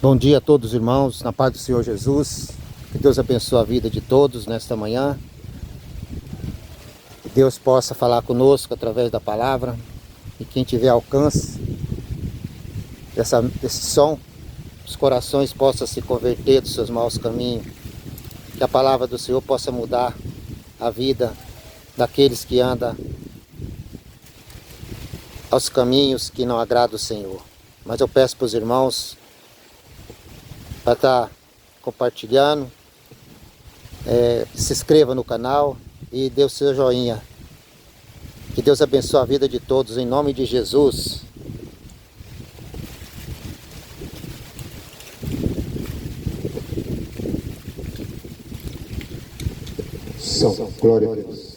Bom dia a todos, irmãos, na paz do Senhor Jesus. Que Deus abençoe a vida de todos nesta manhã. Que Deus possa falar conosco através da palavra. E quem tiver alcance desse som, os corações possam se converter dos seus maus caminhos. Que a palavra do Senhor possa mudar a vida daqueles que andam aos caminhos que não agradam o Senhor. Mas eu peço para os irmãos para estar compartilhando, se inscreva no canal e dê o seu joinha. Que Deus abençoe a vida de todos, em nome de Jesus. Glória a Deus.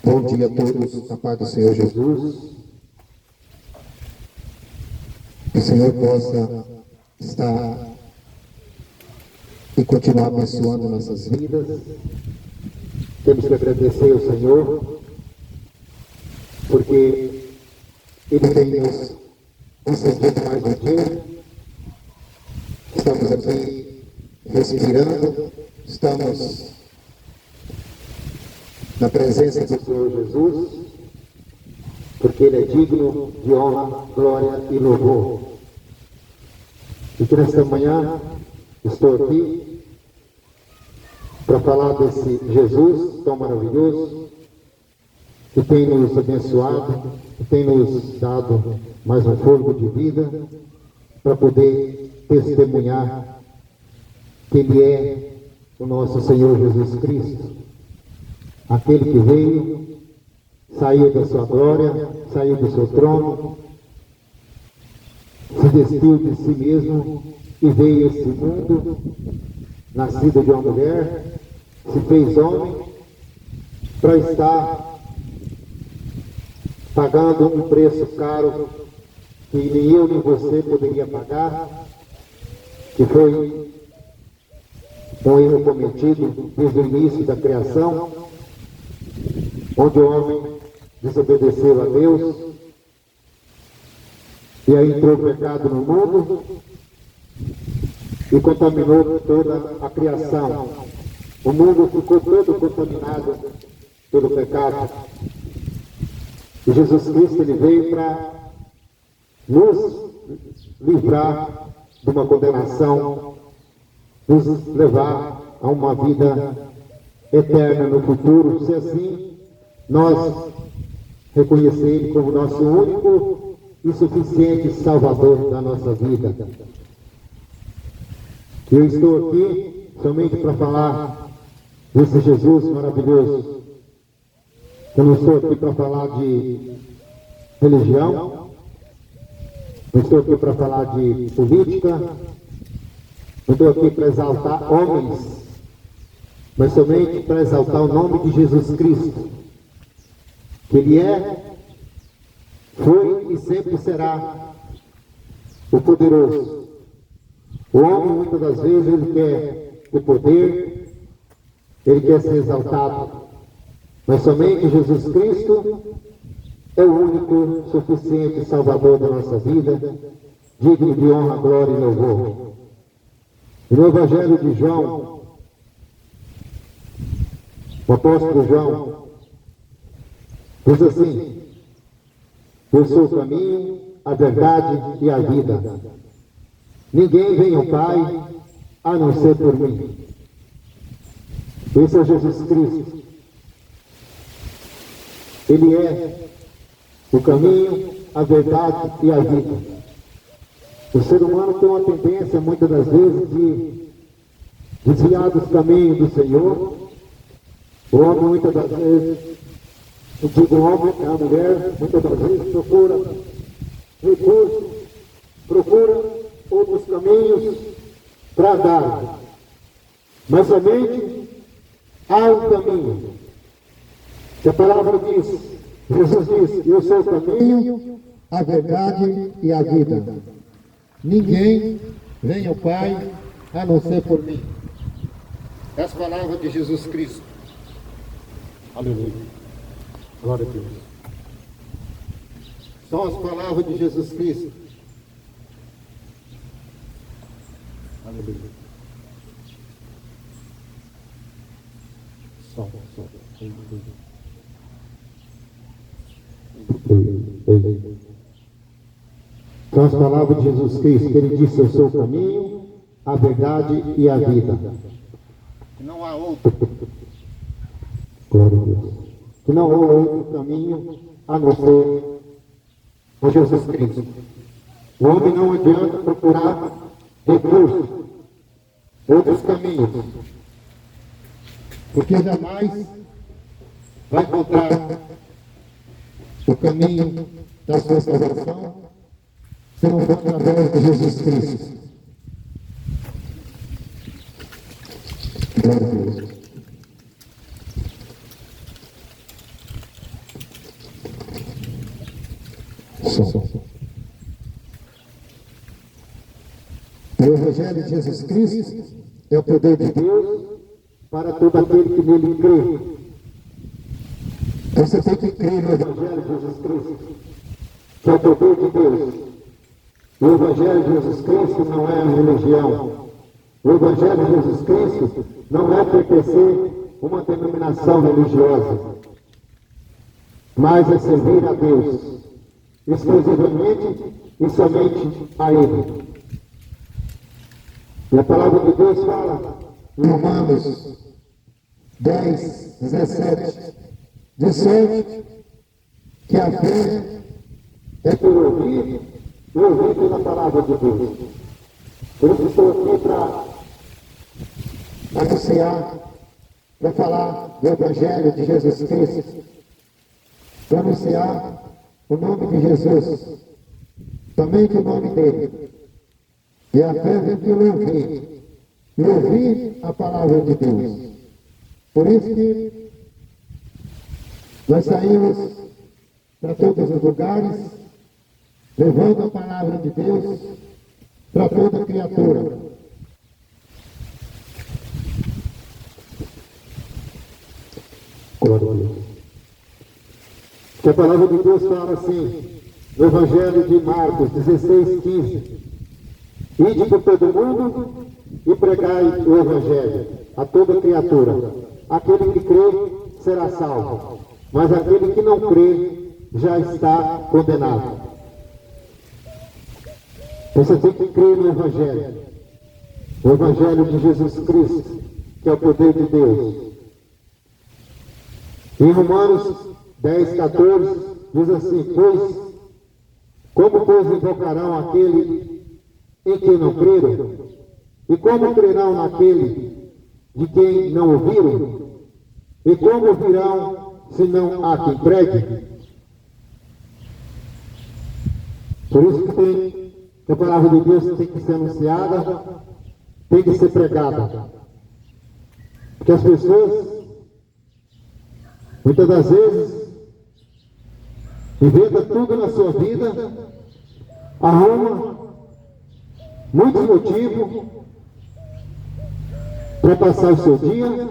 Bom dia a todos, na paz do Senhor Jesus. Que o Senhor possa estar e continuar abençoando nossas vidas. Temos que agradecer ao Senhor, porque Ele tem nos concedido mais um dia. Estamos aqui respirando, estamos na presença do Senhor Jesus, porque Ele é digno de honra, glória e louvor. E que nesta manhã estou aqui para falar desse Jesus tão maravilhoso, que tem nos abençoado, que tem nos dado mais um fôlego de vida, para poder testemunhar que Ele é o nosso Senhor Jesus Cristo, aquele que veio, saiu da sua glória, saiu do seu trono, se vestiu de si mesmo e veio a este mundo, nascido de uma mulher, se fez homem, para estar pagando um preço caro que nem eu nem você poderia pagar, que foi um erro cometido desde o início da criação, onde o homem desobedeceu a Deus, e aí entrou o pecado no mundo e contaminou toda a criação. O mundo ficou todo contaminado pelo pecado. E Jesus Cristo, Ele veio para nos livrar de uma condenação, nos levar a uma vida eterna no futuro, se assim nós reconhecer Ele como nosso único e suficiente Salvador da nossa vida. Eu estou aqui somente para falar desse Jesus maravilhoso. Eu não estou aqui para falar de religião, não estou aqui para falar de política, não estou aqui para exaltar homens, mas somente para exaltar o nome de Jesus Cristo, que Ele é, foi e sempre será o poderoso. O homem, muitas das vezes, ele quer o poder, ele quer ser exaltado, mas somente Jesus Cristo é o único suficiente Salvador da nossa vida, digno de honra, glória e louvor. E no Evangelho de João, o apóstolo João diz assim: eu sou o caminho, a verdade e a vida. Ninguém vem ao Pai a não ser por mim. Esse é Jesus Cristo. Ele é o caminho, a verdade e a vida. O ser humano tem uma tendência, muitas das vezes, de desviar dos caminhos do Senhor. O homem, muitas das vezes, eu digo o homem, a mulher, muitas das vezes procura recursos, procura outros caminhos para andar. Mas somente há um caminho. Que a palavra diz, Jesus diz: eu sou o caminho, a verdade e a vida. Ninguém vem ao Pai a não ser por mim. As palavras de Jesus Cristo. Aleluia. Glória a Deus. São as palavras de Jesus Cristo. Aleluia. Só. São as palavras de Jesus Cristo, que Ele disse: eu sou o caminho, a verdade e a vida. Não há outro. Glória a Deus. Que não há outro caminho a não ser o Jesus Cristo. O homem não adianta procurar recursos, outros caminhos, porque jamais vai encontrar o caminho da sua salvação se não for através de Jesus Cristo. Glória a Deus. O Evangelho de Jesus Cristo é o poder de Deus para todo aquele que nele crê. Você tem que crer no Evangelho de Jesus Cristo, que é o poder de Deus. O Evangelho de Jesus Cristo não é religião. O Evangelho de Jesus Cristo não é pertencer a uma denominação religiosa, mas é servir a Deus, exclusivamente e somente a Ele. E a palavra de Deus fala em Romanos 10, 17, 18, que a fé é por ouvir e ouvir pela palavra de Deus. Por isso estou aqui para anunciar, para falar do Evangelho de Jesus Cristo, para anunciar o nome de Jesus, somente o nome dele. E a fé vem pelo ouvir, e ouvir a palavra de Deus. Por isso que nós saímos para todos os lugares, levando a palavra de Deus para toda criatura. Glória a Deus. Que a palavra de Deus fala assim, no Evangelho de Marcos 16, 15. Ide por todo mundo e pregai o Evangelho a toda criatura. Aquele que crê será salvo, mas aquele que não crê já está condenado. Você tem que crer no Evangelho, o Evangelho de Jesus Cristo, que é o poder de Deus. Em Romanos 10, 14, diz assim: pois invocarão aquele em quem não creram? E como crerão naquele de quem não ouviram? E como ouvirão se não há quem pregue? Por isso que a palavra de Deus tem que ser anunciada, tem que ser pregada. Porque as pessoas, muitas das vezes, inventa tudo na sua vida, arruma muitos motivos para passar o seu dia,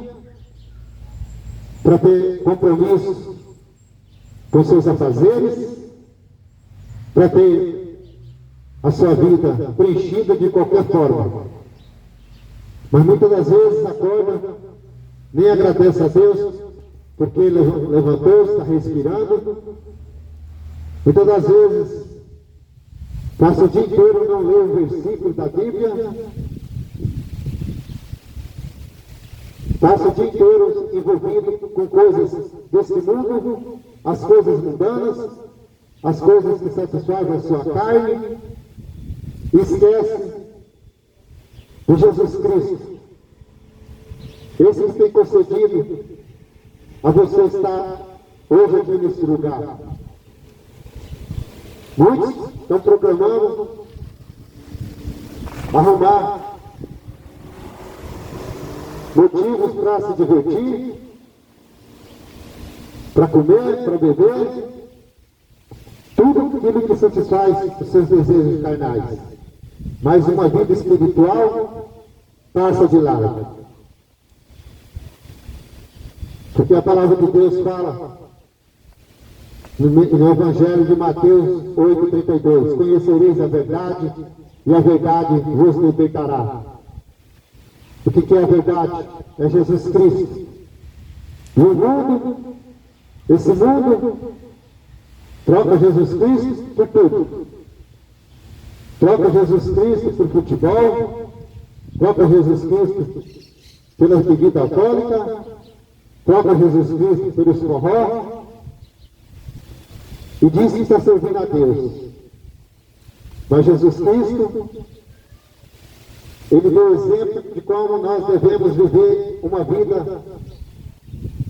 para ter compromissos com seus afazeres, para ter a sua vida preenchida de qualquer forma. Mas muitas das vezes acorda, nem agradece a Deus, porque ele levantou, está respirando. Muitas das vezes passa o dia inteiro, não lê um versículo da Bíblia, passa o dia inteiro envolvido com coisas desse mundo, as coisas mundanas, as coisas que satisfazem a sua carne, e esquece de Jesus Cristo. Esse que tem concedido a você estar hoje aqui nesse lugar. Muitos estão proclamando arrumar motivos para se divertir, para comer, para beber, tudo aquilo que satisfaz os seus desejos carnais. Mas uma vida espiritual passa de largo. Porque a palavra de Deus fala no Evangelho de Mateus 8,32: conhecereis a verdade e a verdade vos libertará. O que é a verdade? É Jesus Cristo. E o mundo, esse mundo, troca Jesus Cristo por tudo. Troca Jesus Cristo por futebol, troca Jesus Cristo pela bebida alcoólica, troca Jesus Cristo pelos forró, e diz que está servindo a Deus. Mas Jesus Cristo, Ele deu exemplo de como nós devemos viver uma vida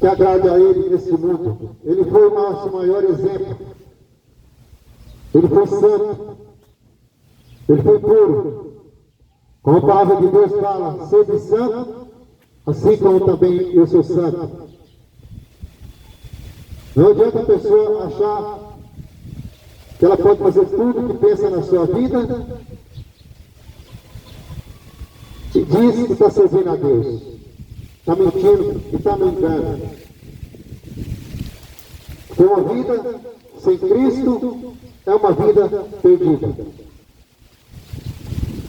que agrade a Ele nesse mundo. Ele foi o nosso maior exemplo. Ele foi santo. Ele foi puro. Como a palavra de Deus fala, sede santo, assim como também eu sou santo. Não adianta a pessoa achar que ela pode fazer tudo que pensa na sua vida e diz que está servindo a Deus. Está mentindo e está no engano. Porque uma vida sem Cristo é uma vida perdida.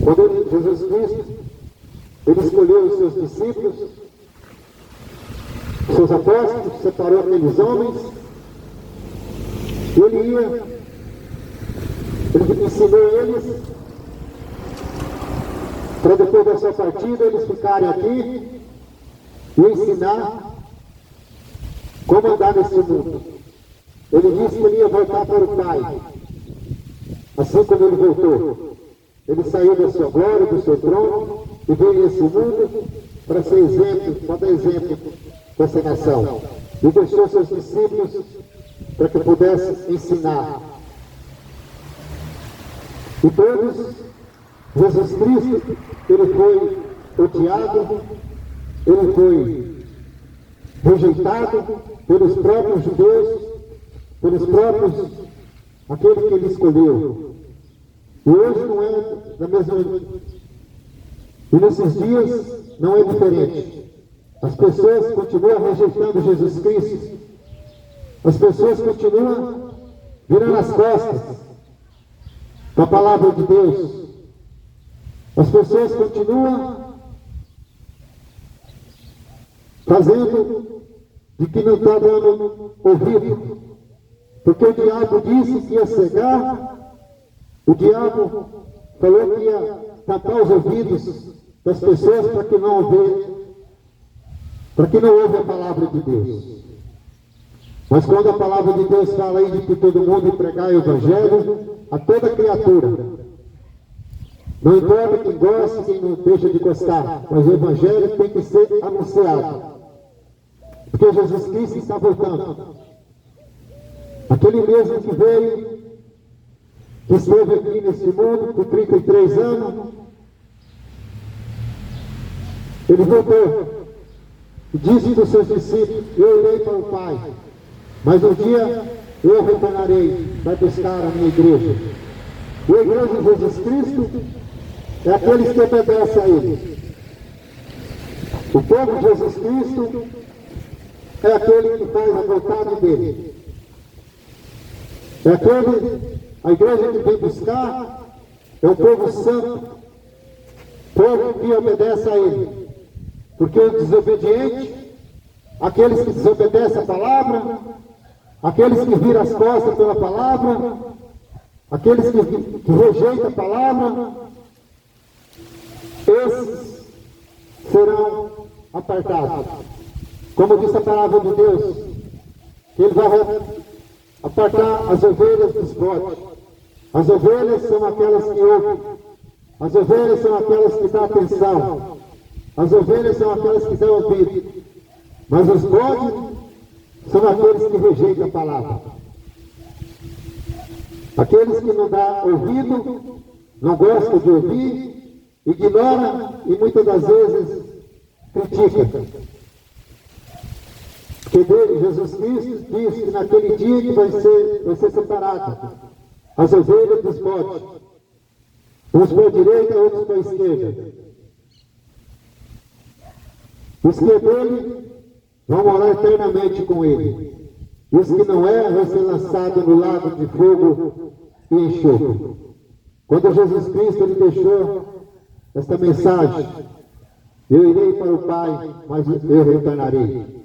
Quando Jesus Cristo, Ele escolheu os seus discípulos, os seus apóstolos, separou aqueles homens, Ele ensinou eles, para depois da sua partida eles ficarem aqui e ensinar como andar nesse mundo. Ele disse que ele ia voltar para o Pai, assim como ele voltou. Ele saiu da sua glória, do seu trono, e veio nesse mundo para ser exemplo, para dar exemplo para essa nação. E deixou seus discípulos para que pudesse ensinar. E todos, Jesus Cristo, Ele foi odiado, Ele foi rejeitado pelos próprios judeus, pelos próprios, aqueles que Ele escolheu. E hoje não é da mesma. E nesses dias não é diferente. As pessoas continuam rejeitando Jesus Cristo. As pessoas continuam virando as costas para a palavra de Deus. As pessoas continuam fazendo de que não está dando ouvido. Porque o diabo disse que ia cegar. O diabo falou que ia tapar os ouvidos das pessoas para que não ouve a palavra de Deus. Mas quando a palavra de Deus fala aí de que todo mundo pregar o Evangelho a toda criatura, não importa quem gosta, quem não deixa de gostar, mas o Evangelho tem que ser anunciado, porque Jesus Cristo está voltando. Aquele mesmo que veio, que esteve aqui nesse mundo por 33 anos, ele voltou e disse para os seus discípulos: eu irei para o Pai, mas um dia eu retornarei para buscar a minha igreja. E a igreja de Jesus Cristo é aqueles que obedecem a Ele. O povo de Jesus Cristo é aquele que faz a vontade dele. É a igreja que vem buscar, é o povo santo, povo que obedece a Ele. Porque o desobediente, aqueles que desobedecem a palavra, aqueles que viram as costas pela palavra, aqueles que rejeitam a palavra, esses serão apartados. Como diz a palavra de Deus, que Ele vai apartar as ovelhas dos bodes. As ovelhas são aquelas que ouvem. As ovelhas são aquelas que dão atenção. As ovelhas são aquelas que dão ouvido. Mas os bodes são aqueles que rejeitam a palavra. Aqueles que não dão ouvido, não gostam de ouvir, ignoram e muitas das vezes criticam. Porque Jesus Cristo diz que naquele dia que vai ser separado. as ovelhas dos bodes, uns para a direita, outros para a esquerda. Os que é dele vão morar eternamente com ele. E os que não é, vão ser lançados no lago de fogo e enxofre. Quando Jesus Cristo ele deixou esta mensagem, eu irei para o Pai, mas eu retornarei.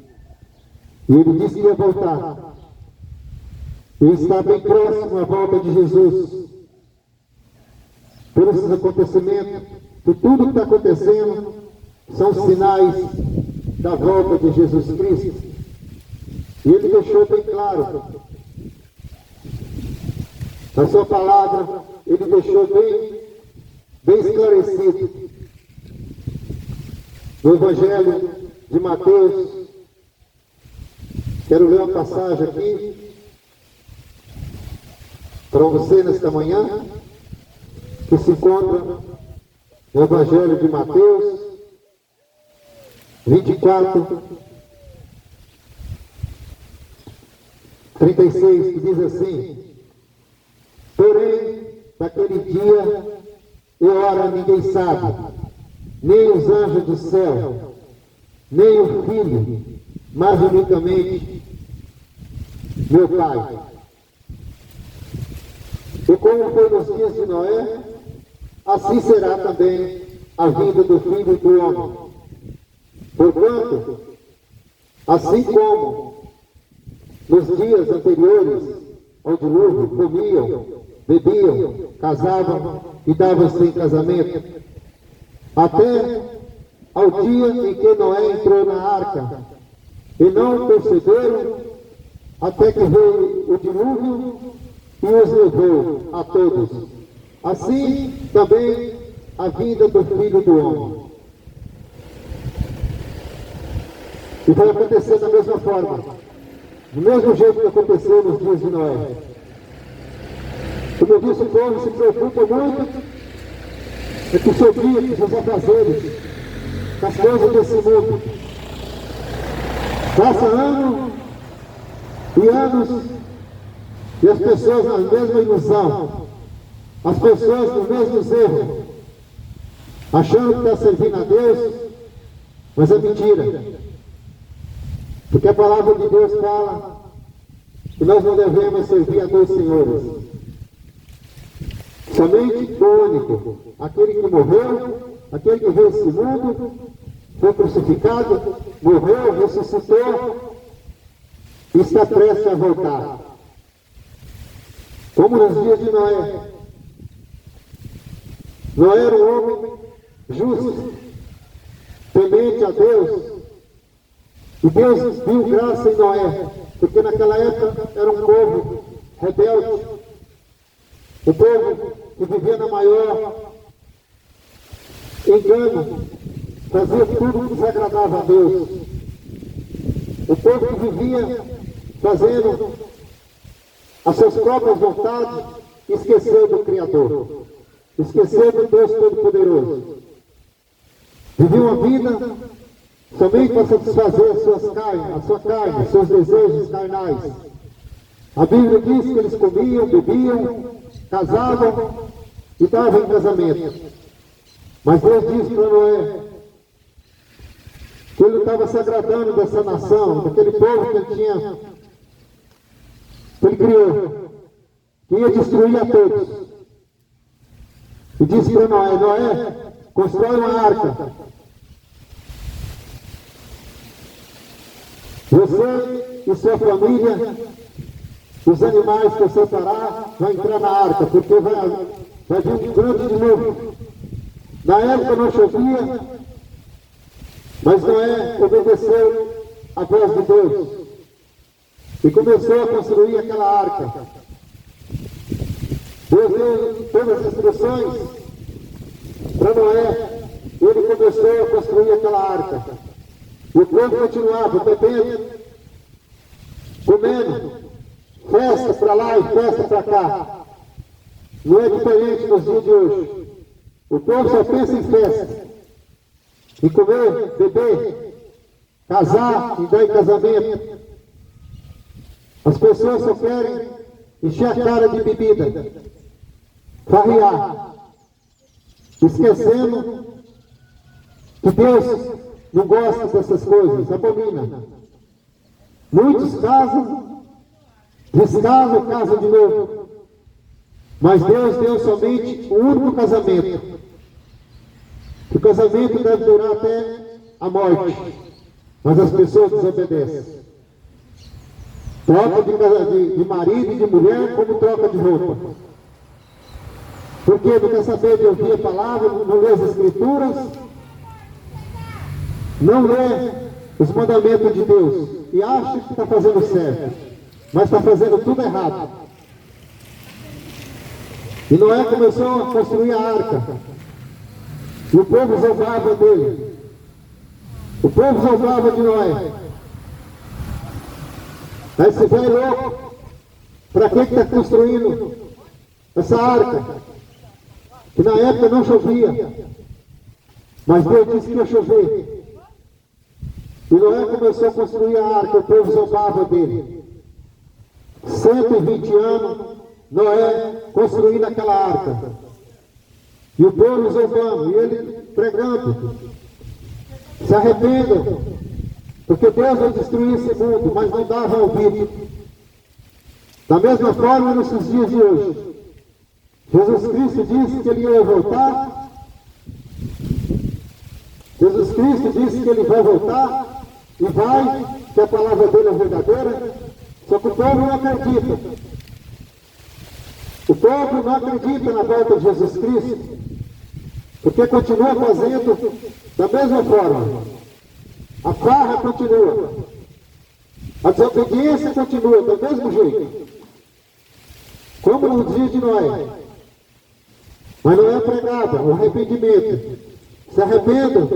E ele disse que ia voltar. E está bem próximo à volta de Jesus. Por esses acontecimentos, por tudo que está acontecendo, são sinais da volta de Jesus Cristo. E ele deixou bem claro. Na sua palavra, ele deixou bem esclarecido. No Evangelho de Mateus, quero ler uma passagem aqui para você nesta manhã, que se encontra no Evangelho de Mateus 24, 36, que diz assim: porém, naquele dia e hora ninguém sabe, nem os anjos do céu, nem o Filho, mas unicamente meu Pai. E como foi nos dias de Noé, assim será também a vinda do Filho do Homem. Porquanto, assim como nos dias anteriores ao dilúvio, comiam, bebiam, casavam e davam-se em casamento, até ao dia em que Noé entrou na arca, e não perceberam, até que veio o dilúvio e os levou a todos. Assim também a vinda do Filho do Homem. E vai acontecer da mesma forma, do mesmo jeito que aconteceu nos dias de Noé. Como eu disse, o povo se preocupa muito com o seu dia, com os seus afazeres, com as coisas desse mundo. Passa ano e anos, e as pessoas na mesma ilusão, as pessoas no mesmo erro, achando que está servindo a Deus, mas é mentira. Porque a palavra de Deus fala que nós não devemos servir a dois senhores. Somente o único, aquele que morreu, aquele que veio a esse mundo, foi crucificado, morreu, ressuscitou e está prestes a voltar. Como nos dias de Noé. Noé era um homem justo, temente a Deus. E Deus viu graça em Noé, porque naquela época era um povo rebelde, um povo que vivia na maior engano, fazia tudo que desagradava a Deus. O povo que vivia fazendo as suas próprias vontades, esqueceu do Criador, esqueceu do Deus Todo-Poderoso. Vivia uma vida somente para satisfazer a sua carne, seus desejos carnais. A Bíblia diz que eles comiam, bebiam, casavam e davam em casamento. Mas Deus disse para Noé que ele estava se agradando dessa nação, daquele povo que ele criou, que ia destruir a todos. E disse para Noé: Noé, constrói uma arca. Você e sua família, os animais que você parar, vão entrar na arca, porque vai vir um grande dilúvio. Na época não chovia, mas Noé obedeceu a voz de Deus e começou a construir aquela arca. Deus deu todas as instruções para Noé, ele começou a construir aquela arca. E o povo continuava bebendo, comendo, festa para lá e festa para cá. Não é diferente nos dias de hoje. O povo só pensa em festa, em comer, beber, casar e dar em casamento. As pessoas só querem encher a cara de bebida. farrear, esquecendo que Deus não gosta dessas coisas, abomina. Muitos casam, descasam, casam de novo. Mas Deus deu somente um único casamento. O casamento deve durar até a morte. Mas as pessoas desobedecem. Troca de marido e de mulher como troca de roupa. Porque não quer saber de ouvir a palavra, não lê as escrituras, não lê os mandamentos de Deus e acha que está fazendo certo, mas está fazendo tudo errado. E Noé começou a construir a arca. E o povo zombava dele. O povo zombava de Noé. Aí esse velho louco, para que está construindo essa arca? Que na época não chovia. Mas Deus disse que ia chover. E Noé começou a construir a arca, o povo zombava dele. 120 anos, Noé construindo aquela arca. E o povo zombando, e ele pregando. Se arrependam, porque Deus vai destruir esse mundo, mas não dava ouvido. Da mesma forma, nesses dias de hoje, Jesus Cristo disse que ele ia voltar. Jesus Cristo disse que ele vai voltar, e vai, que a palavra dele é verdadeira, só que o povo não acredita. O povo não acredita na volta de Jesus Cristo, porque continua fazendo da mesma forma. A farra continua. A desobediência continua do mesmo jeito. Como no dia de Noé. Mas não é pregada, o arrependimento. Se arrependam.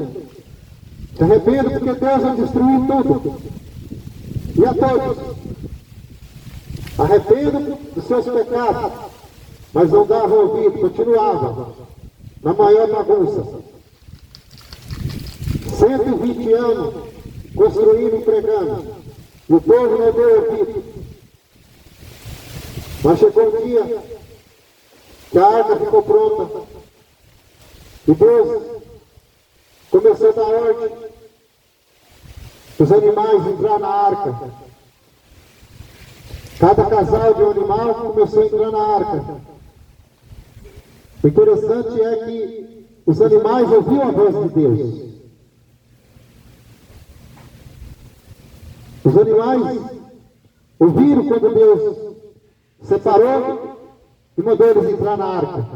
Se arrependam porque Deus vai destruir tudo. E a todos. Arrependam dos seus pecados. Mas não davam ouvido, continuavam na maior bagunça. 120 anos construindo e pregando. E o povo não deu ouvido. Mas chegou um dia que a arca ficou pronta. E Deus começou a dar ordem os animais entrar na arca. Cada casal de um animal começou a entrar na arca. O interessante é que os animais ouviam a voz de Deus. Os animais ouviram quando Deus separou e mandou eles entrar na arca.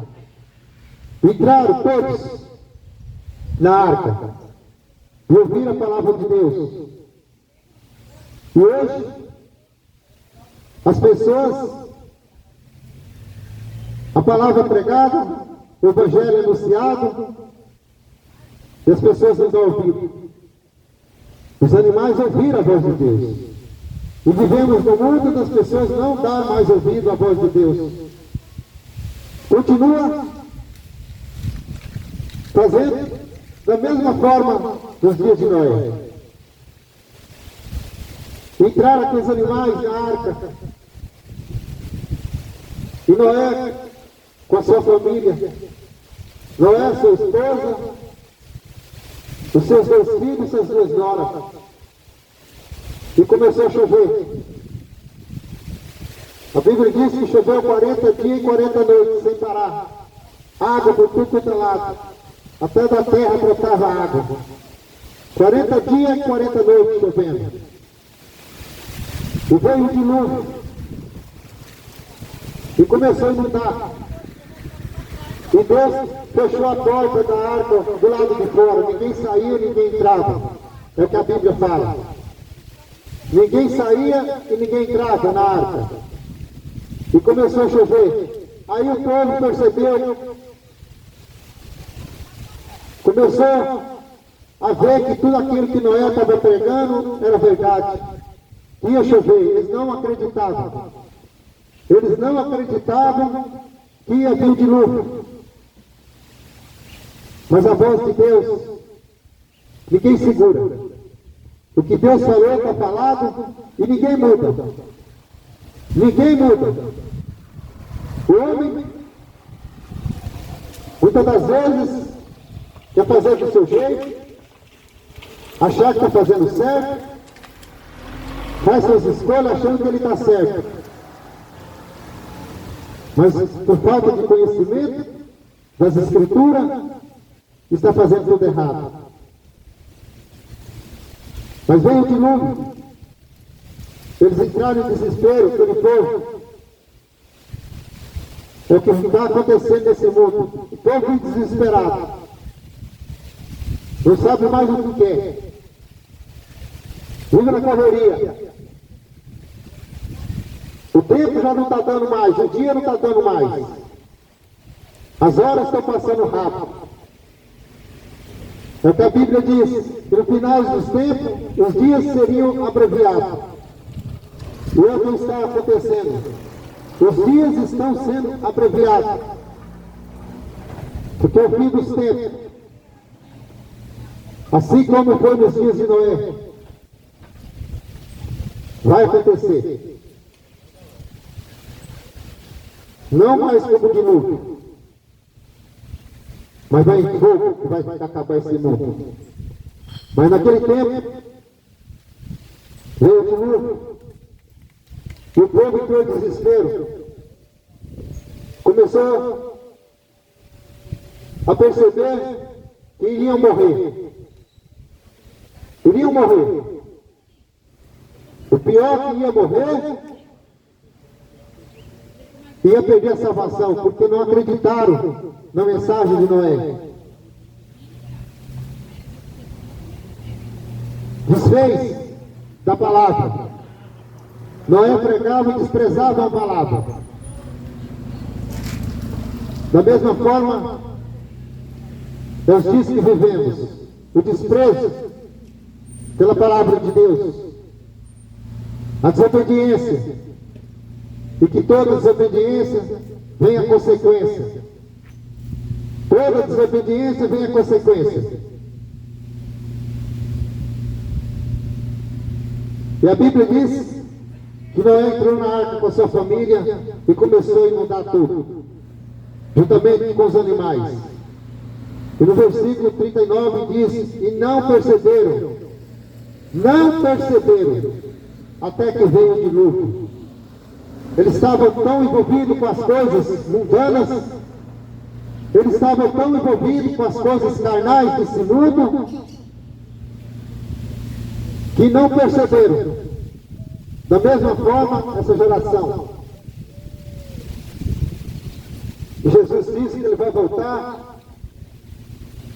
Entraram todos na arca e ouviram a palavra de Deus. E hoje, as pessoas, a palavra pregada, o evangelho anunciado, e as pessoas não dão ouvido. Os animais ouviram a voz de Deus. E vivemos no mundo das pessoas não dão mais ouvido à voz de Deus. Continua fazendo da mesma forma nos dias de Noé. Entraram aqueles animais na arca. E Noé, com a sua família, Noé, sua esposa, os seus 2 filhos e suas 2 noras. E começou a chover. A Bíblia diz que choveu 40 dias e 40 noites sem parar. Água por tudo quanto é lado. Até da terra brotava água. 40 dias e 40 noites chovendo. E veio o dilúvio. E começou a inundar. E Deus fechou a porta da arca do lado de fora. Ninguém saía, ninguém entrava. É o que a Bíblia fala. Ninguém saía e ninguém entrava na arca. E começou a chover. Aí o povo percebeu. Começou a ver que tudo aquilo que Noé estava pregando era verdade. Ia chover. Eles não acreditavam. Eles não acreditavam que ia vir o dilúvio. Mas a voz de Deus, ninguém segura. O que Deus falou está falado e ninguém muda. Ninguém muda. O homem Muitas das vezes, quer fazer do seu jeito, achar que está fazendo certo, faz suas escolhas achando que ele está certo. Mas por falta de conhecimento das Escrituras, está fazendo tudo errado. Mas veio o dilúvio. Eles entraram em desespero pelo povo. É o que está acontecendo nesse mundo. O povo desesperado. Não sabe mais o que quer. Vive na correria. O tempo já não está dando mais, o dia não está dando mais. As horas estão passando rápido. É o que a Bíblia diz, que no final dos tempos, os dias seriam abreviados. E é o que está acontecendo. Os dias estão sendo abreviados. Porque é o fim dos tempos. Assim como foi nos dias de Noé, vai acontecer. Não mais como dilúvio, mas vai em fogo que vai acabar esse mundo. Mas naquele tempo, veio o dilúvio, e o povo entrou em desespero. Começou a perceber que iriam morrer. Iriam morrer. O pior que ia morrer, ia perder a salvação, porque não acreditaram na mensagem de Noé. Desfez da palavra. Noé pregava e desprezava a palavra. Da mesma forma, é os dias que vivemos. O desprezo pela palavra de Deus. A desobediência. E que toda desobediência venha a consequência. Toda desobediência venha a consequência. E a Bíblia diz que Noé entrou na arca com a sua família e começou a inundar tudo, juntamente com os animais. E no versículo 39 diz: e não perceberam, até que veio o dilúvio. Eles estavam tão envolvidos com as coisas mundanas, eles estavam tão envolvidos com as coisas carnais desse mundo, que não perceberam. Da mesma forma, essa geração. E Jesus disse que ele vai voltar,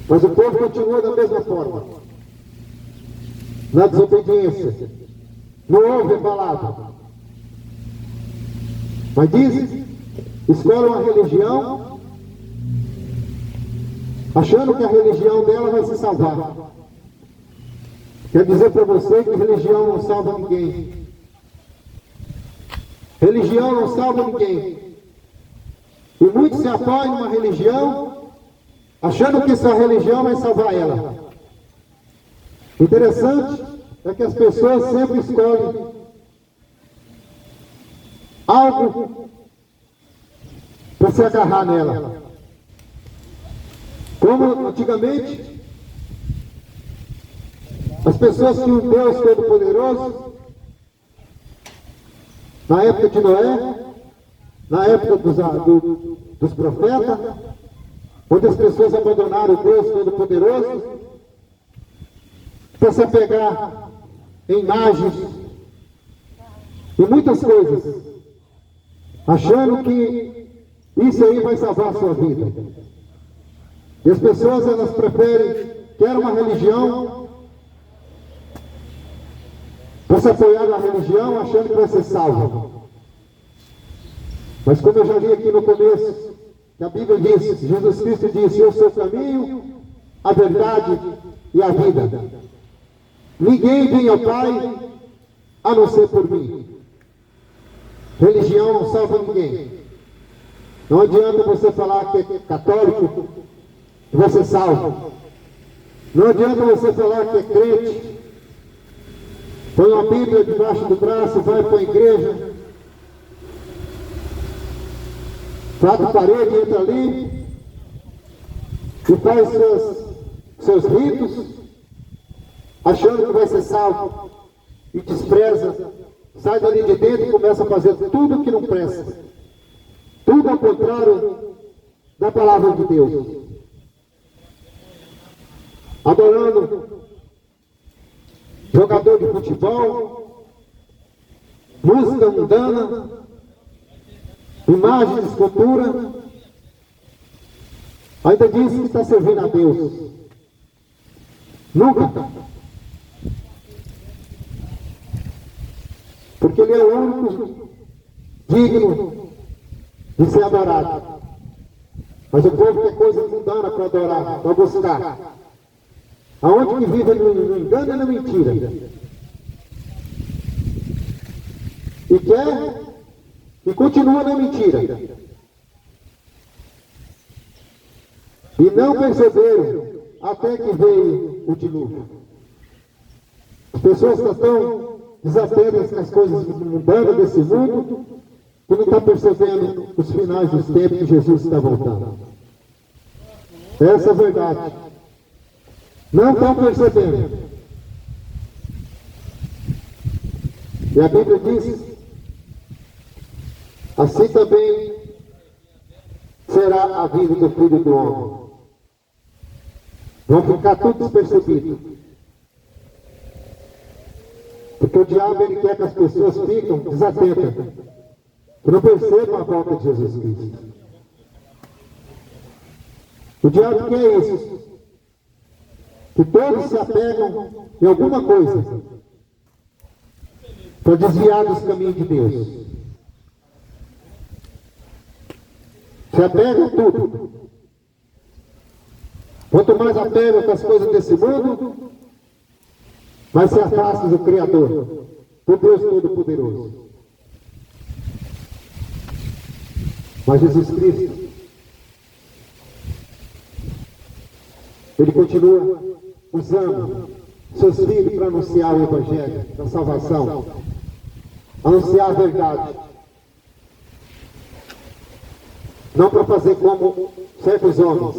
mas o povo continua da mesma forma, na desobediência. Não ouve a palavra. Mas dizem, escolhem uma religião, achando que a religião dela vai se salvar. Quero dizer para você que religião não salva ninguém. Religião não salva ninguém. E muitos se apoiam numa religião, achando que essa religião vai salvar ela. Interessante é que as pessoas sempre escolhem algo para se agarrar nela. Como antigamente, as pessoas tinham um Deus Todo-Poderoso, na época de Noé, na época dos profetas, onde as pessoas abandonaram o Deus Todo-Poderoso para se apegar em imagens e muitas coisas, achando que isso aí vai salvar a sua vida. E as pessoas, elas preferem, querem uma religião, para se apoiar na religião, achando que vai ser salvo. Mas como eu já li aqui no começo, que a Bíblia diz, Jesus Cristo disse: eu sou o caminho, a verdade e a vida. Ninguém vem ao Pai a não ser por mim. Religião não salva ninguém. Não adianta você falar que é católico, que você salva. Não adianta você falar que é crente, põe uma Bíblia debaixo do braço, vai para a igreja, quatro paredes, entra ali, e faz seus ritos, achando que vai ser salvo, e despreza, sai dali de dentro e começa a fazer tudo que não presta, tudo ao contrário da palavra de Deus, adorando jogador de futebol, música mundana, imagens, escultura, ainda diz que está servindo a Deus. Nunca. Porque Ele é o único digno de ser adorado. Mas o povo quer coisa mundana para adorar, para buscar. Aonde que vive no engano e na mentira. E quer e continua na mentira. E não perceberam até que veio o dilúvio. As pessoas estão tão desatentas com as coisas mundanas desse mundo que não estão percebendo os finais dos tempos que Jesus está voltando. Essa é a verdade. Não estão percebendo. E a Bíblia diz: assim também será a vida do Filho do Homem. Vão ficar tudo despercebido. Porque o diabo, ele quer que as pessoas fiquem desatentas, que não percebam a volta de Jesus Cristo. O diabo quer isso, que todos se apegam em alguma coisa para desviar dos caminhos de Deus. Se apegam a tudo. Quanto mais apegam com as coisas desse mundo, mais se afastam do Criador, do Deus Todo-Poderoso. Mas Jesus Cristo, Ele continua usando seus filhos para anunciar o Evangelho da salvação, anunciar a verdade. Não para fazer como certos homens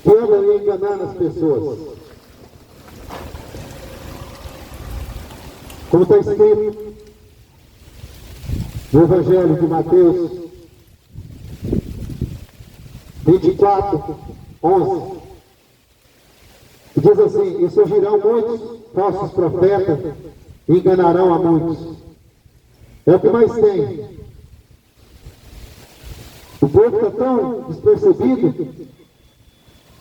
que andam enganando as pessoas. Como está escrito no Evangelho de Mateus 24, 11, que diz assim: e surgirão muitos falsos profetas e enganarão a muitos. É o que mais tem. O povo está tão despercebido,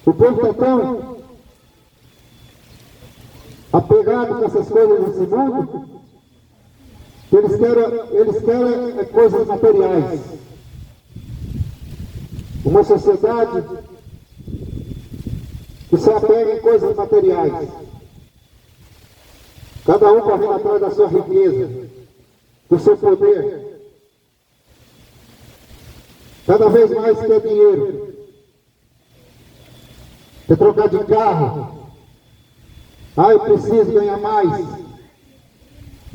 o povo está tão apegado com essas coisas desse mundo, que eles querem coisas materiais. Uma sociedade que se apega em coisas materiais. Cada um correndo atrás da sua riqueza, do seu poder. Cada vez mais quer dinheiro. Quer trocar de carro. Ah, eu preciso ganhar mais.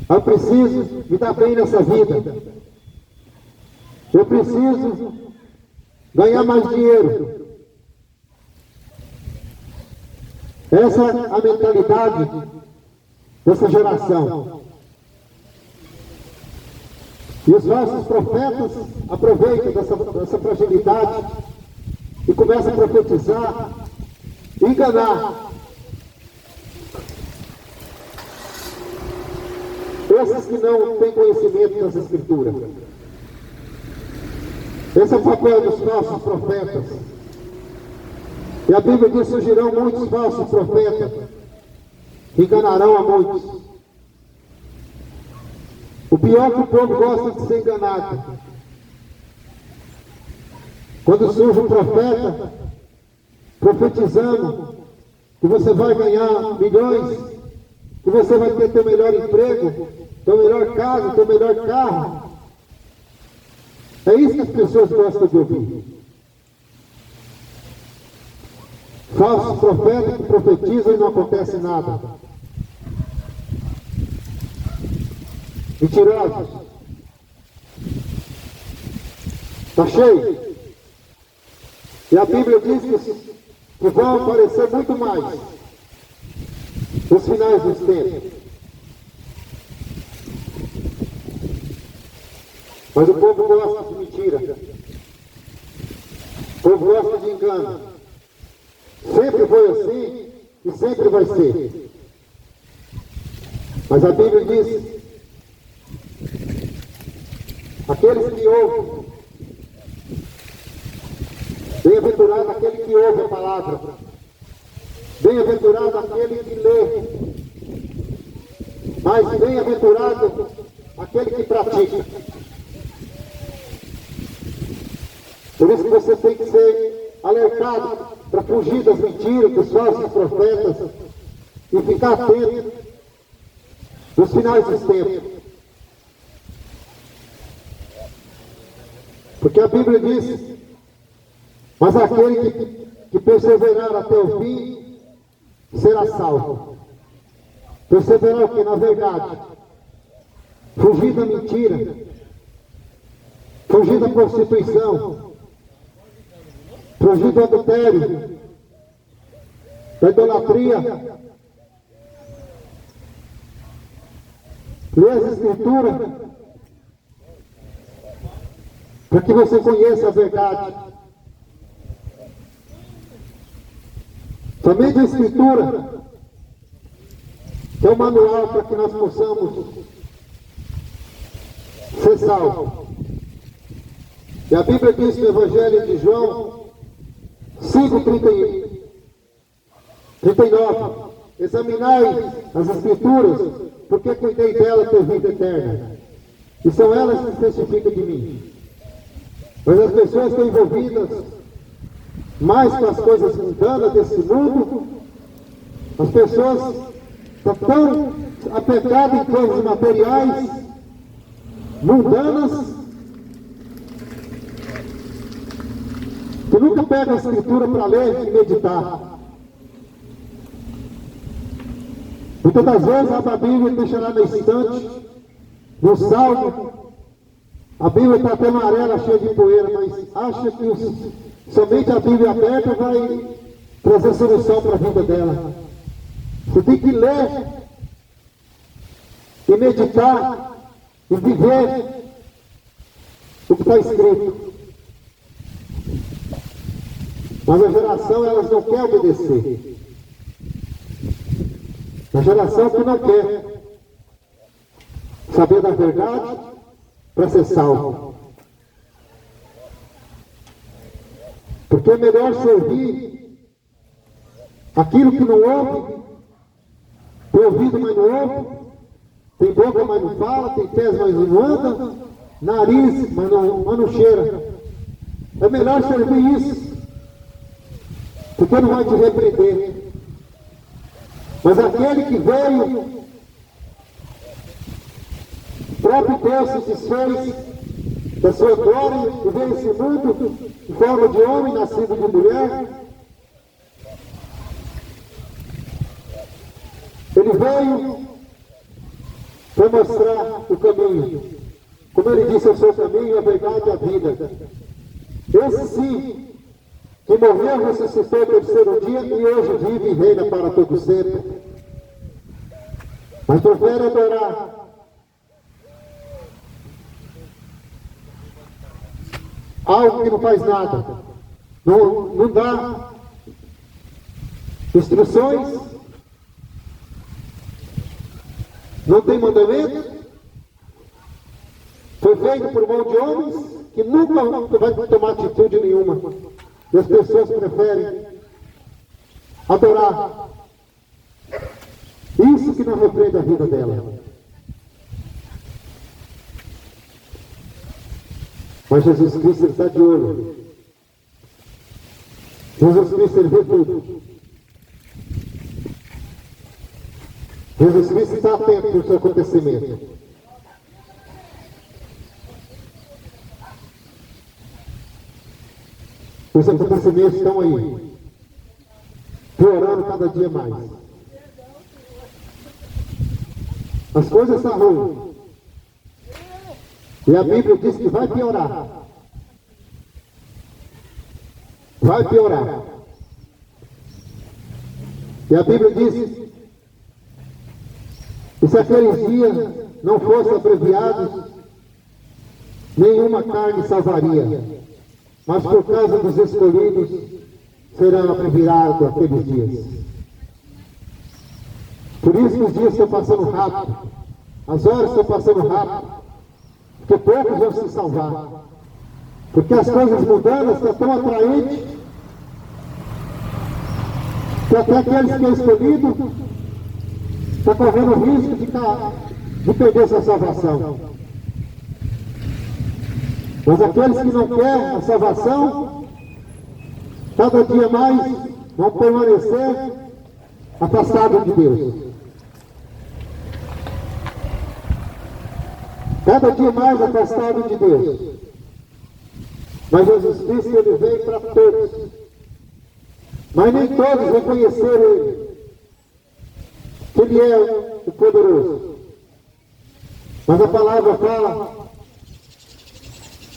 Ah, eu preciso me dar bem nessa vida. Eu preciso ganhar mais dinheiro. Essa é a mentalidade dessa geração. E os falsos profetas aproveitam dessa fragilidade e começam a profetizar, enganar. Esses que não têm conhecimento das Escrituras. Esse é o papel dos falsos profetas. E a Bíblia diz: surgirão muitos falsos profetas que enganarão a muitos. O pior é que o povo gosta de ser enganado. Quando surge um profeta profetizando que você vai ganhar milhões, que você vai ter teu melhor emprego, teu melhor casa, teu melhor carro, é isso que as pessoas gostam de ouvir. Falsos profetas que profetizam e não acontece nada. Mentirosos. Está cheio. E a Bíblia diz que que vão aparecer muito mais nos finais dos tempos. Mas o povo gosta de mentira. O povo gosta de engano. Sempre foi assim e sempre vai ser. Mas a Bíblia diz: aqueles que ouvem, bem-aventurado aquele que ouve a palavra, bem-aventurado aquele que lê, mas bem-aventurado aquele que pratica. Por isso que você tem que ser alertado para fugir das mentiras, dos falsos profetas e ficar atento nos finais dos tempos. Porque a Bíblia diz: mas aquele que perseverar até o fim será salvo. Perseverar o que? Na verdade. Fugir da mentira. Fugir da prostituição. Fugir do adultério. Da idolatria. Lê as Escrituras para que você conheça a verdade. Somente a Escritura, que é o manual para que nós possamos ser salvos. E a Bíblia diz no Evangelho de João 5:39: examinai as Escrituras, porque cuidei dela ter vida eterna. E são elas que testificam de mim. Mas as pessoas estão envolvidas mais com as coisas mundanas desse mundo. As pessoas estão tão apegadas em coisas materiais, mundanas, que nunca pegam a Escritura para ler e meditar. Muitas das vezes a Bíblia deixa lá na estante, no salmo. A Bíblia está até amarela, cheia de poeira, mas acha que somente a Bíblia aberta vai trazer solução para a vida dela. Você tem que ler e meditar e viver o que está escrito. Mas a geração, elas não quer obedecer. A geração que não quer saber da verdade para ser salvo. Porque é melhor servir aquilo que não ouve, tem ouvido, mas não ouve, tem boca, mas não fala, tem pés, mas não anda, nariz, mas não cheira. É melhor servir isso, porque não vai te repreender. Mas aquele que veio, o próprio Deus se desfez da sua glória e veio esse mundo em forma de homem, nascido de mulher. Ele veio para mostrar o caminho. Como ele disse, eu sou o caminho, a verdade e a vida. Esse sim, que morreu, ressuscitou no terceiro dia e hoje vive e reina para todo sempre. Mas prefere adorar algo que não faz nada, não dá instruções, não tem mandamento, foi feito por mão de homens que nunca vai tomar atitude nenhuma. E as pessoas preferem adorar isso que não repreende a vida dela. Mas Jesus Cristo está de olho. Jesus Cristo, ele vê tudo. Jesus Cristo está atento ao seu acontecimento. Os acontecimentos estão aí, piorando cada dia mais. As coisas estão ruins. E a Bíblia diz que vai piorar. Vai piorar. E a Bíblia diz: e se aqueles dias não fossem abreviados, nenhuma carne salvaria, mas por causa dos escolhidos serão abreviados aqueles dias. Por isso que os dias estão passando rápido, as horas estão passando rápido, porque poucos vão se salvar, porque as coisas mudando estão tão atraentes, que até aqueles que é escolhido está correndo o risco de perder sua salvação. Mas aqueles que não querem a salvação, cada dia mais vão permanecer afastados de Deus. Cada dia mais afastado de Deus. Mas Jesus Cristo, ele veio para todos. Mas nem todos reconheceram ele, que ele é o poderoso. Mas a palavra fala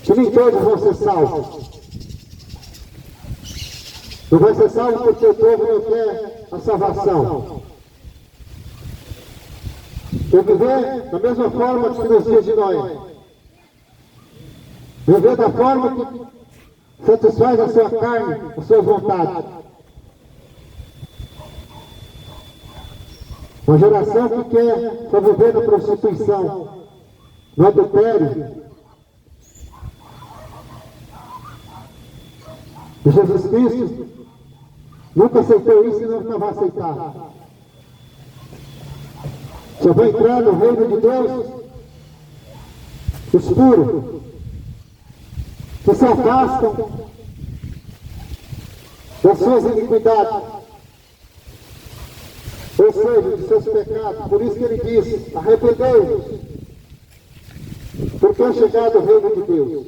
que nem todos vão ser salvos. Não vai ser salvo porque o povo não quer a salvação. Quer viver da mesma forma que nos dias de Noé. Viver da forma que satisfaz a sua carne, as suas vontades. Uma geração que quer só viver na prostituição, no adultério. E Jesus Cristo nunca aceitou isso e nunca vai aceitar. Só vai entrar no reino de Deus os puros, que se afastam das suas iniquidades, ou seja, dos seus pecados. Por isso que ele diz: arrependei-vos, porque é chegado o reino de Deus.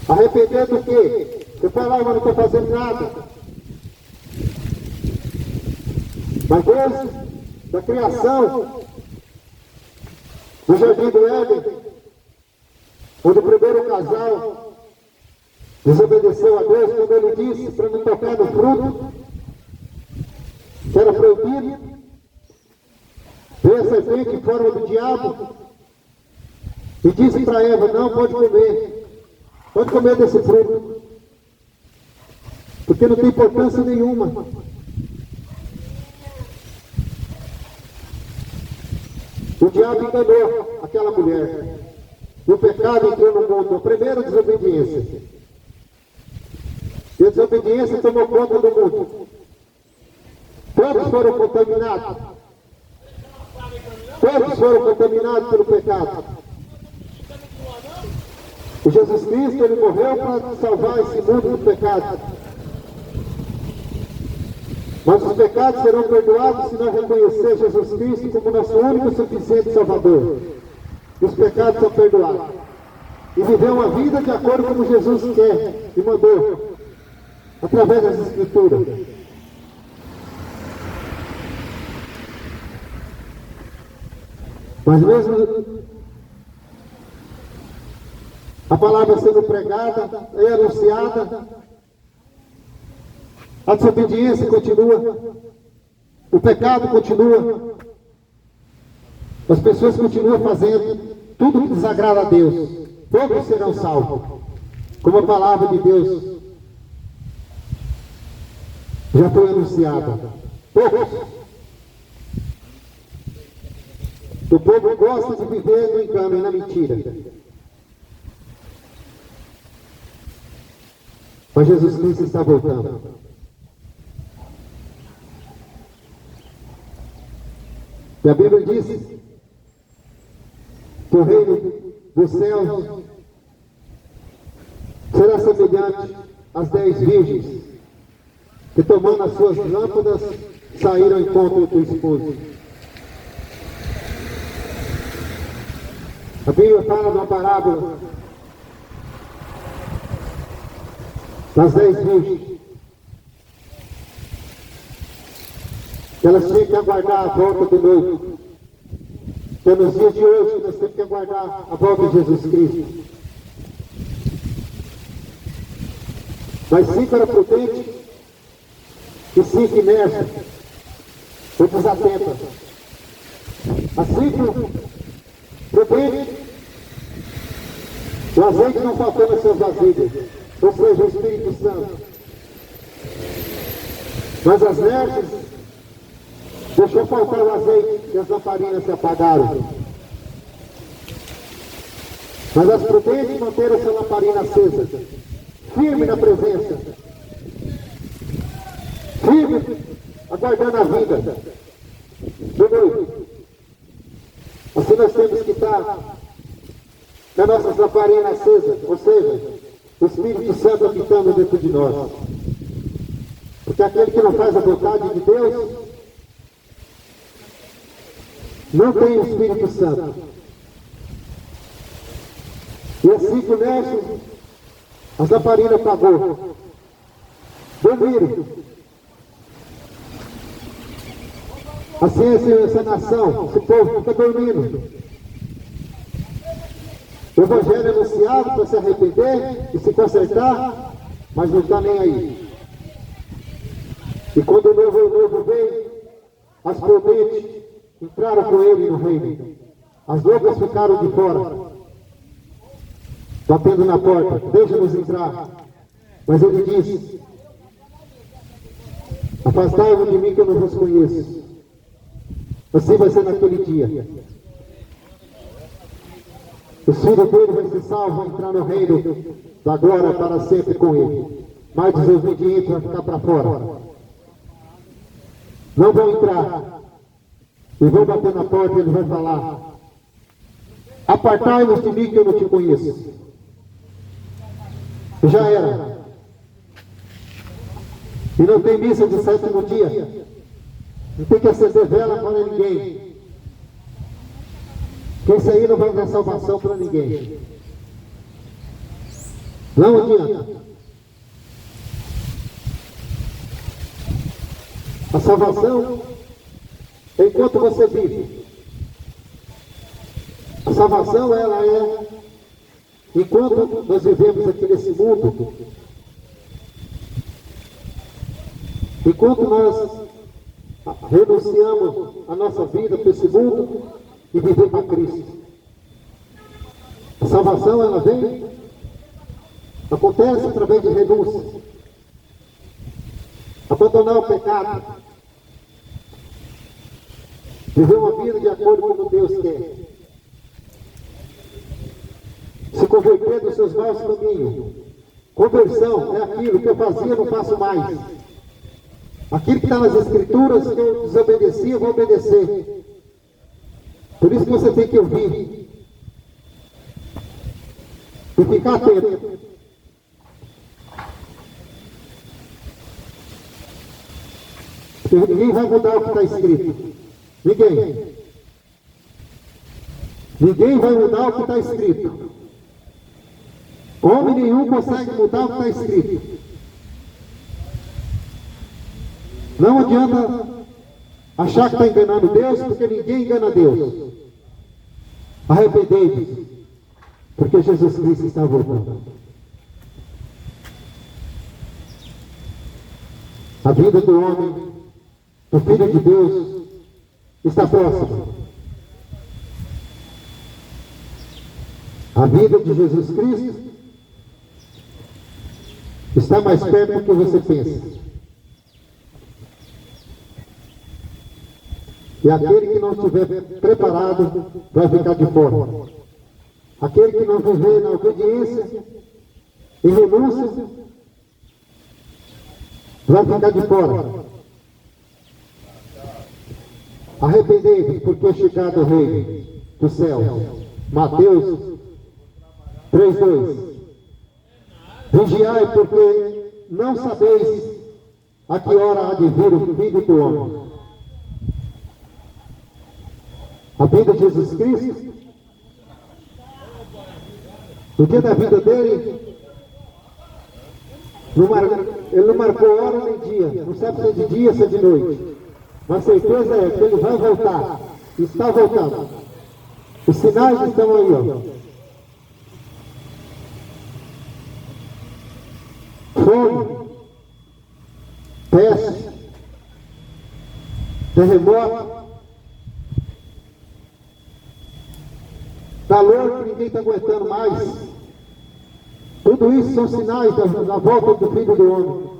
Arrepender do quê? Você fala: mas não estou fazendo nada. Mas Deus, da criação, no jardim do Éden, onde o primeiro casal desobedeceu a Deus, quando ele disse para não tocar no fruto, que era proibido, veio a serpente em forma do diabo e disse para Eva: não pode comer desse fruto, porque não tem importância nenhuma. O diabo enganou aquela mulher, e o pecado entrou no mundo, a primeira desobediência. E a desobediência tomou conta do mundo. Todos foram contaminados. Todos foram contaminados pelo pecado. E Jesus Cristo, ele morreu para salvar esse mundo do pecado. Mas os pecados serão perdoados se nós reconhecer Jesus Cristo como nosso único e suficiente Salvador. E os pecados são perdoados. E viver uma vida de acordo com como Jesus quer e mandou, através das Escrituras. Mas mesmo a palavra sendo pregada e anunciada, a desobediência continua, o pecado continua, as pessoas continuam fazendo tudo que desagrada a Deus. Poucos serão salvos, como a palavra de Deus já foi anunciada. Poucos. O povo gosta de viver no engano e na mentira. Mas Jesus Cristo está voltando. E a Bíblia diz que o reino dos céus será semelhante às 10 virgens que, tomando as suas lâmpadas, saíram ao encontro do esposo. A Bíblia fala de uma parábola das 10 virgens. Elas tinham que aguardar a volta do noivo. Que é nos dias de hoje nós temos que aguardar a volta de Jesus Cristo. Mas 5 eram prudentes e 5 inércia ou desatenta. A 5 prudente, o azeite não faltou nas suas vasilhas, ou seja, o Espírito Santo. Mas as nerves deixou faltar o azeite e as lamparinas se apagaram. Mas as prudentes manteram essa lamparina acesa, firme na presença, firme, aguardando a vida do noivo. Assim nós temos que estar com nossas lamparinas acesas, ou seja, o Espírito Santo habitando dentro de nós. Porque aquele que não faz a vontade de Deus não tem o Espírito Santo. E assim começam, as lamparinas apagou. Dormiram. Assim essa nação, esse povo fica dormindo. O Evangelho é anunciado para se arrepender e se consertar, mas não está nem aí. E quando o noivo veio, as prudentes entraram com ele no reino. As loucas ficaram de fora, batendo na porta, deixa-nos entrar. Mas ele disse: afastai-vos de mim que eu não vos conheço. Assim vai ser naquele dia. Os filhos dele vão ser salvos, vão entrar no reino da glória para sempre com ele. Mas os desobedientes vão ficar para fora. Não vão entrar. E vão bater na porta e ele vai falar: apartai-vos de mim que eu não te conheço. E já era. E não tem missa de 7º dia. Não tem que acender vela para ninguém. Porque isso aí não vai dar salvação para ninguém. Não adianta. A salvação é enquanto você vive. A salvação ela é enquanto nós vivemos aqui nesse mundo. Enquanto nós renunciamos a nossa vida para esse mundo e viver para Cristo. A salvação ela vem, acontece através de renúncia. Abandonar o pecado. Viver uma vida de acordo com o que Deus quer. Se converter dos seus maus caminhos. Conversão é aquilo que eu fazia, não faço mais. Aquilo que está nas Escrituras, que eu desobedeci, eu vou obedecer. Por isso que você tem que ouvir. E ficar atento. Porque ninguém vai mudar o que está escrito. Ninguém. Ninguém vai mudar o que está escrito. Homem nenhum consegue mudar o que está escrito. Não adianta achar que está enganando Deus, porque ninguém engana Deus. Arrependei-vos, porque Jesus Cristo está voltando. A vida do homem, do Filho de Deus, está próxima. A vida de Jesus Cristo está mais perto do que você pensa. E aquele que não estiver preparado vai ficar de fora. Aquele que não viver na obediência e renúncia vai ficar de fora. Arrependei-vos, porque é chegado o reino do céu. Mateus 3:2. Vigiai, porque não sabeis a que hora há de vir o Filho do Homem. A vida de Jesus Cristo, no dia da vida dele, ele não marcou hora nem dia, não sabe se é de dia, se é de noite. Mas a certeza é que ele vai voltar, está voltando. Os sinais estão aí, ó. Fome, peste, terremoto, calor que ninguém está aguentando mais. Tudo isso são sinais da volta do Filho do Homem.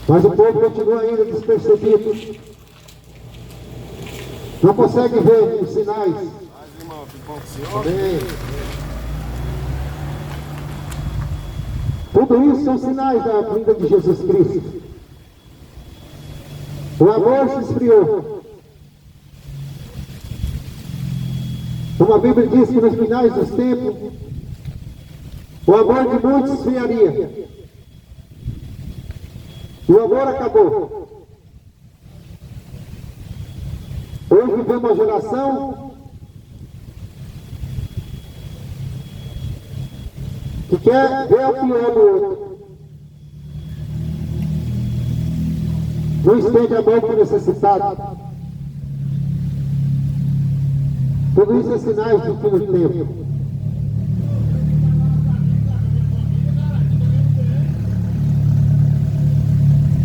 Mas o povo continua ainda despercebido. Não consegue ver os sinais. Amém. Tudo isso são sinais da vinda de Jesus Cristo. O amor se esfriou. Como a Bíblia diz que nos finais dos tempos, o amor de muitos esfriaria. E o amor acabou. Hoje vivemos uma geração que quer ver o pior do outro. Não estende a mão para o necessitado. Tudo isso é sinais do fim do tempo.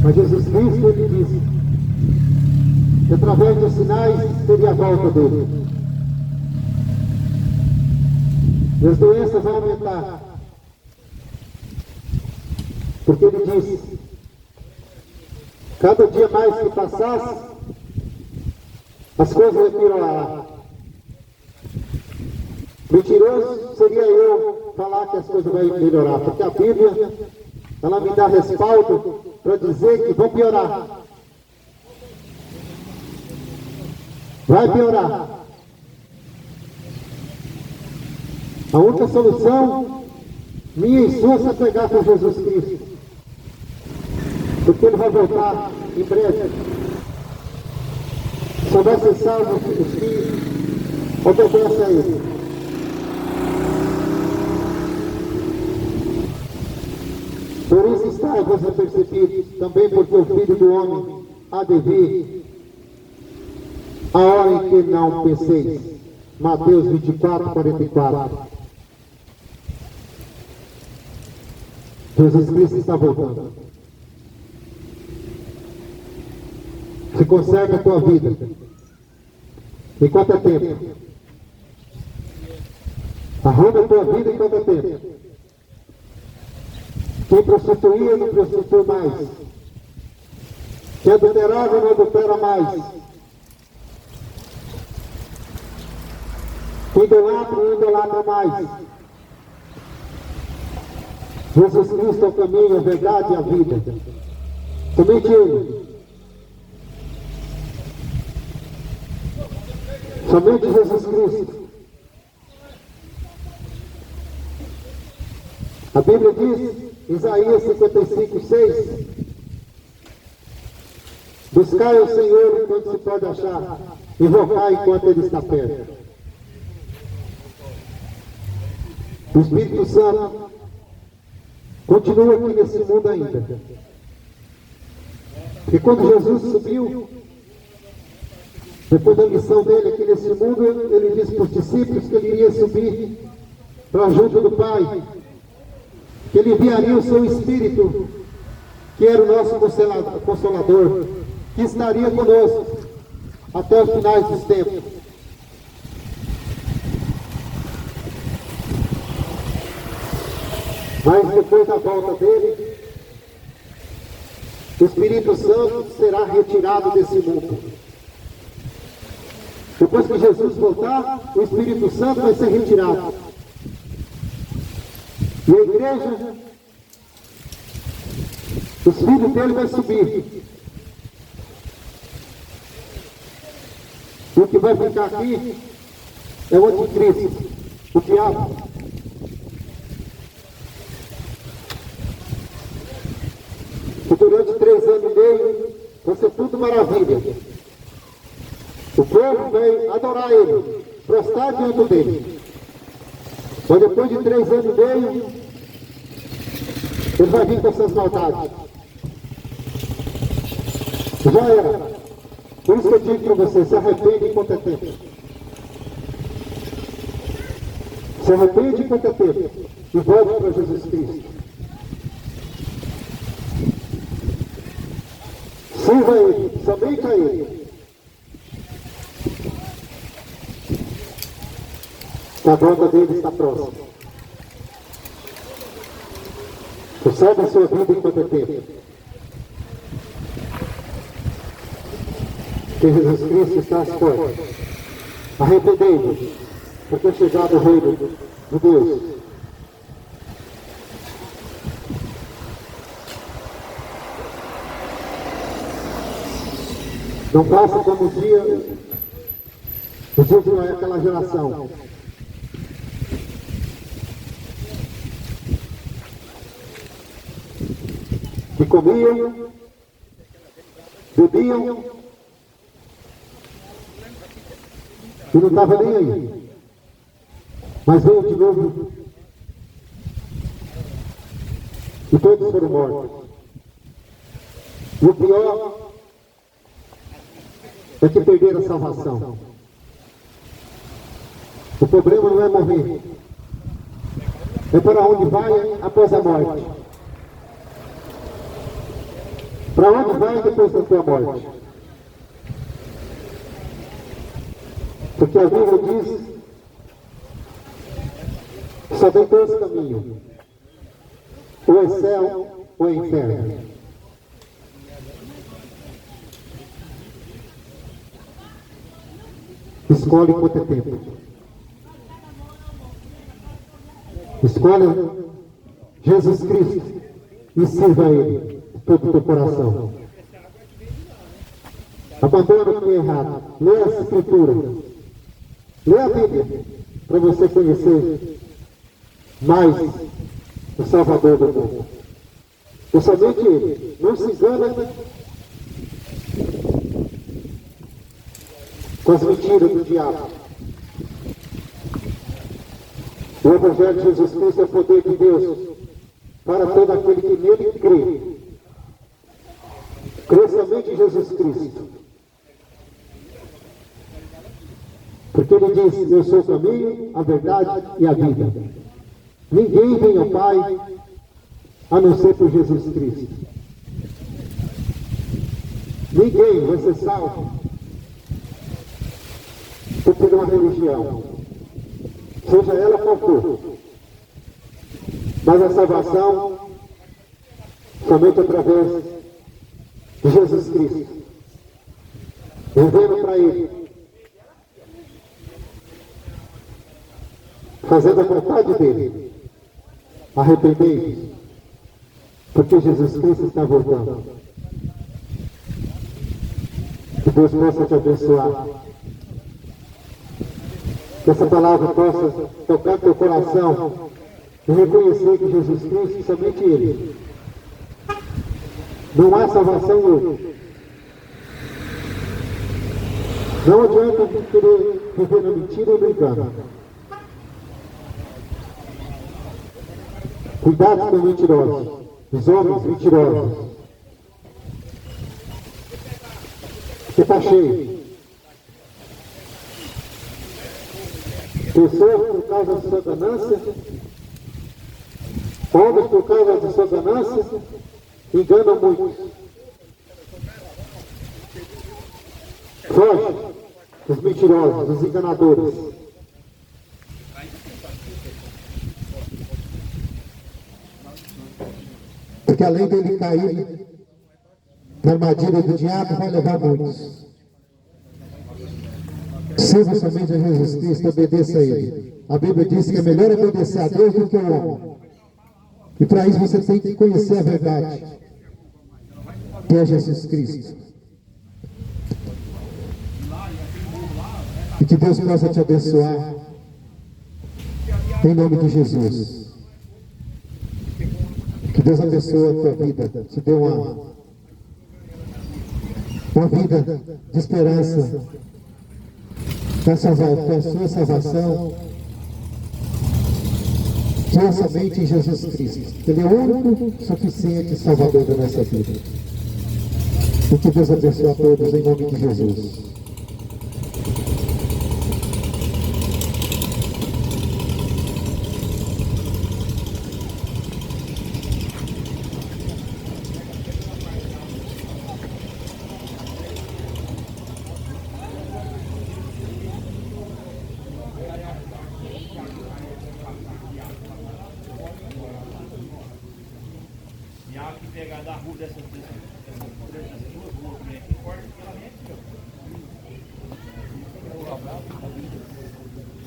Mas Jesus Cristo, ele disse que através dos sinais seria a volta dele. E as doenças vão aumentar. Porque ele disse, cada dia mais que passasse, as coisas vão piorar. Mentiroso seria eu falar que as coisas vão melhorar, porque a Bíblia, ela me dá respaldo para dizer que vão piorar. Vai piorar. A única solução minha e sua é pegar com Jesus Cristo. Porque ele vai voltar em breve. Só vai ser salvo os que obedecem a ele. Por isso está você percebido, também porque o Filho do Homem há de vir a hora em que não penseis. Mateus 24, 44. Jesus Cristo está voltando. Se conserva a tua vida. Enquanto é tempo. Arruma a tua vida enquanto é tempo. Quem prostituía não prostitui mais. Quem adulterava não adultera mais. Quem idolatra não idolatra mais. Jesus Cristo é o caminho, a verdade e a vida. Somente Ele. Somente Jesus Cristo. A Bíblia diz, Isaías 55, 6, buscai o Senhor enquanto se pode achar, invocai enquanto Ele está perto. O Espírito Santo continua aqui nesse mundo ainda. Porque quando Jesus subiu, depois da missão dele aqui nesse mundo, ele disse para os discípulos que ele iria subir para junto do Pai, que ele enviaria o seu Espírito, que era o nosso Consolador, que estaria conosco até os finais dos tempos. Mas depois da volta dele, o Espírito Santo será retirado desse mundo. Depois que Jesus voltar, o Espírito Santo vai ser retirado. E a igreja, os filhos dele vai subir. E o que vai ficar aqui é o anticristo, o diabo. Que durante 3 anos e meio vai ser tudo maravilha. O povo vai adorar ele, prostrar diante dele. Mas depois de 3 anos e meio, ele vai vir com essas maldades. Já era. Por isso que eu digo para você, se arrepende enquanto é tempo. Se arrepende enquanto é tempo. E volte para Jesus Cristo. Sirva a Ele, somente a Ele. A volta dele está próxima. Conserve a sua vida enquanto é tempo. Que Jesus Cristo está às portas. Arrependei-vos, porque é chegado o reino de Deus. Não faça como os dias de Noé, aquela geração. Que comiam, bebiam, e não estava nem aí. Mas veio de novo, e todos foram mortos. E o pior é que perderam a salvação. O problema não é morrer, é para onde vai após a morte. Para onde vai depois da tua morte? Porque a Bíblia diz que só tem dois caminhos: ou é céu ou é inferno. Escolhe quanto é tempo. Escolha Jesus Cristo e sirva a Ele de todo o teu coração. Abandona o que é errado. Lê as Escrituras. Lê a Bíblia para você conhecer mais o Salvador do mundo. E somente Ele. Não se engana com as mentiras do diabo. O Evangelho de Jesus Cristo é o poder de Deus para todo aquele que nele crê. Crê somente em Jesus Cristo. Porque ele diz: eu sou o caminho, a verdade e a vida. Ninguém vem ao Pai a não ser por Jesus Cristo. Ninguém vai ser salvo por ter uma religião, seja ela qual for. Mas a salvação somente através de Jesus Cristo, vivendo para Ele, fazendo a vontade dEle. Arrependei-vos, porque Jesus Cristo está voltando. Que Deus possa te abençoar. Que essa palavra possa tocar teu coração e reconhecer que Jesus Cristo, somente Ele. Não há salvação em outro. Não adianta querer viver na mentira ou no engano. Cuidado com os mentirosos, os homens mentirosos. Porque está cheio. Pessoas por causa da sua ganância, homens por causa da sua ganância, enganam muito. Foge dos mentirosos, dos enganadores. Porque além dele cair na armadilha do diabo, vai levar muitos. Sirva somente a Jesus Cristo, obedeça a Ele. A Bíblia diz que é melhor obedecer a Deus do que ao homem. E para isso você tem que conhecer a verdade, que é Jesus Cristo. E que Deus possa te abençoar, em nome de Jesus. Que Deus abençoe a tua vida, te dê uma vida de esperança para a sua salvação, que é somente em Jesus Cristo. Ele é o único suficiente Salvador da nossa vida. E que Deus abençoe a todos em nome de Jesus.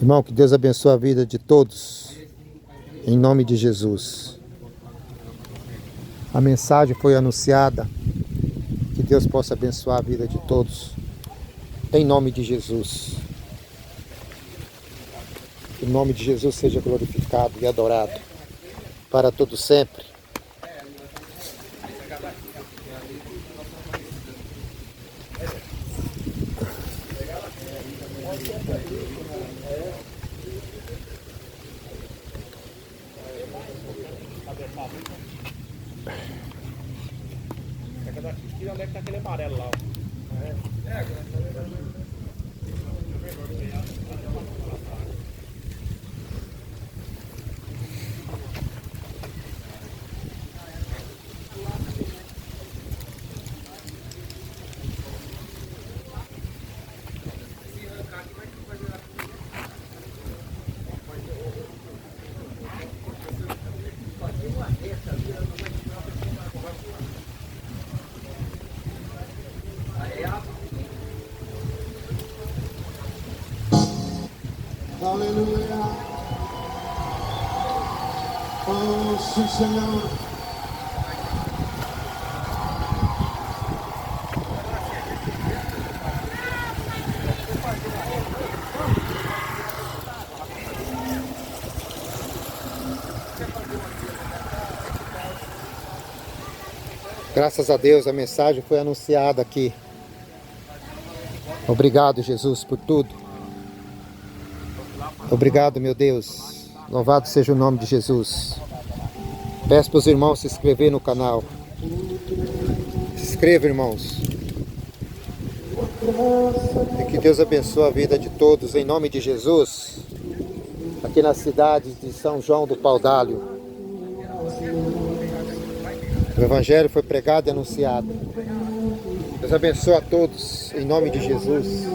Irmão, que Deus abençoe a vida de todos, em nome de Jesus. A mensagem foi anunciada, que Deus possa abençoar a vida de todos, em nome de Jesus. Que o nome de Jesus seja glorificado e adorado, para todo sempre. Onde é que tá aquele amarelo lá? Aleluia. Oh, sim, Senhor. Graças a Deus a mensagem foi anunciada aqui. Obrigado, Jesus, por tudo. Obrigado, meu Deus. Louvado seja o nome de Jesus. Peço para os irmãos se inscreverem no canal. Se inscreva, irmãos. E que Deus abençoe a vida de todos, em nome de Jesus. Aqui na cidade de São João do Paudalho. O Evangelho foi pregado e anunciado. Deus abençoe a todos, em nome de Jesus.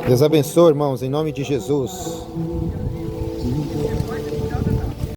Deus abençoe, irmãos, em nome de Jesus.